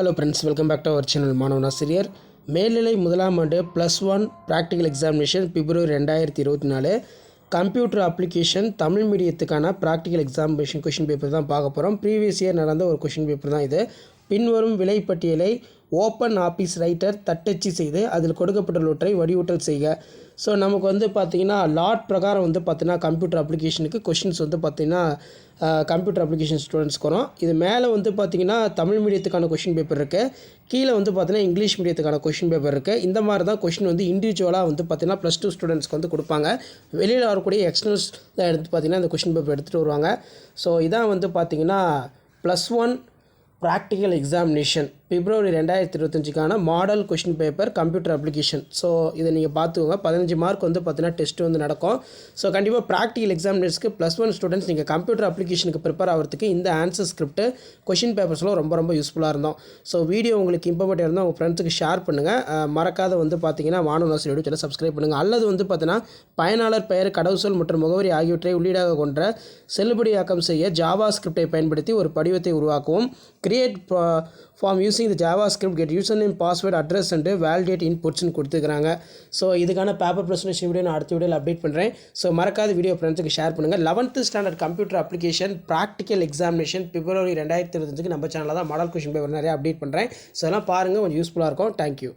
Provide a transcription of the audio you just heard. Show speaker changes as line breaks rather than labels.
Hello friends, welcome back to our channel மாணவன் ஆசிரியர். மேல்நிலை முதலாம் ஆண்டு +1 practical examination February 2024 computer application Tamil மீடியத்துக்கான ப்ராக்டிக்கல் எக்ஸாமினேஷன் கொஷின் பேப்பர் தான் பார்க்க போகிறோம். ப்ரீவியஸ் இயர் நடந்த ஒரு கொஷின் பேப்பர் தான் இது. பின்வரும் விலைப்பட்டியலை ஓப்பன் ஆஃபீஸ் ரைட்டர் தட்டச்சு செய்து அதில் கொடுக்கப்பட்டுள்ளவற்றை வடிவூட்டல் செய்க. ஸோ நமக்கு வந்து பார்த்திங்கன்னா லாட் பிரகாரம் வந்து பார்த்திங்கன்னா கம்ப்யூட்டர் அப்ளிகேஷனுக்கு கொஷின்ஸ் வந்து பார்த்திங்கன்னா கம்ப்யூட்டர் அப்ளிகேஷன் ஸ்டூடெண்ட்ஸ்க்கு வரும். இது மேலே வந்து பார்த்திங்கன்னா தமிழ் மீடியத்துக்கான கொஷின் பேப்பர் இருக்குது, கீழே வந்து பார்த்திங்கன்னா இங்கிலீஷ் மீடியத்துக்கான கொஷின் பேப்பர் இருக்குது. இந்த மாதிரி தான் கொஷின் வந்து இண்டிவிஜுவலாக வந்து பார்த்திங்கன்னா +2 ஸ்டூடெண்ட்ஸ்க்கு வந்து கொடுப்பாங்க. வெளியில் வரக்கூடிய எக்ஸ்டர்னல்ஸ் தான் எடுத்து பார்த்திங்கன்னா இந்த கொஷின் பேப்பர் எடுத்துகிட்டு வருவாங்க. ஸோ இதான் வந்து பார்த்திங்கன்னா +1 ப்ராக்டிக்கல் எக்ஸாமினேஷன் பிப்ரவரி 2025க்கான model question paper computer application. So இதை நீங்கள் பார்த்துக்கோங்க. 15 மார்க் வந்து பார்த்தீங்கன்னா டெஸ்ட் வந்து நடக்கும். ஸோ கண்டிப்பாக ப்ராக்டிக்கல் எக்ஸாமினேஷனுக்கு +1 ஸ்டூடெண்ட்ஸ் நீங்கள் கம்ப்யூட்டர் அப்ளிகேஷனுக்கு ப்ரிப்பேர் ஆகிறதுக்கு இந்த ஆன்சர் ஸ்கிரிப்ட் கொஷின் பேப்பர்ஸ்லாம் ரொம்ப யூஸ்ஃபுல்லாக இருந்தோம். ஸோ வீடியோ உங்களுக்கு இம்பார்ட்டன்ட் இருந்தால் உங்கள் ஃப்ரெண்ட்ஸுக்கு ஷேர் பண்ணுங்கள். மறக்காத வந்து பார்த்தீங்கன்னா மாணவன் ஆசிரியர் யூடியூப் சேனல் சப்ஸ்கிரைப் பண்ணுங்கள். அல்லது வந்து பார்த்தீங்கன்னா பயனாளர் பெயர், கடவுச்சொல் மற்றும் முகவரி ஆகியவற்றை உள்ளீடாக கொண்ட செல்லுபடியாக்கம் செய்ய ஜாவா ஸ்கிரிப்டை பயன்படுத்தி ஒரு படிவத்தை உருவாக்கவும். Create form using the JavaScript get user name, password, address and validate இன்புட்ஸ்னு கொடுத்துக்கிறாங்க. ஸோ இதுக்கான பேப்பர் ப்ரெசன்டேஷன் வீடியோ நான் அடுத்த வீடியோவில் அப்டேட் பண்ணுறேன். ஸோ மறக்காத வீடியோ ஃப்ரெண்ட்ஸுக்கு ஷேர் பண்ணுங்கள். 11th standard computer application practical examination February 2025 நம்ம சேனலில் தான் மாடல் கொஷின் பேப்பர் நிறைய அப்டேட் பண்ணுறேன். ஸோ அதெல்லாம் பாருங்கள், கொஞ்சம் யூஸ்ஃபுல்லாக இருக்கும். தேங்க்யூ.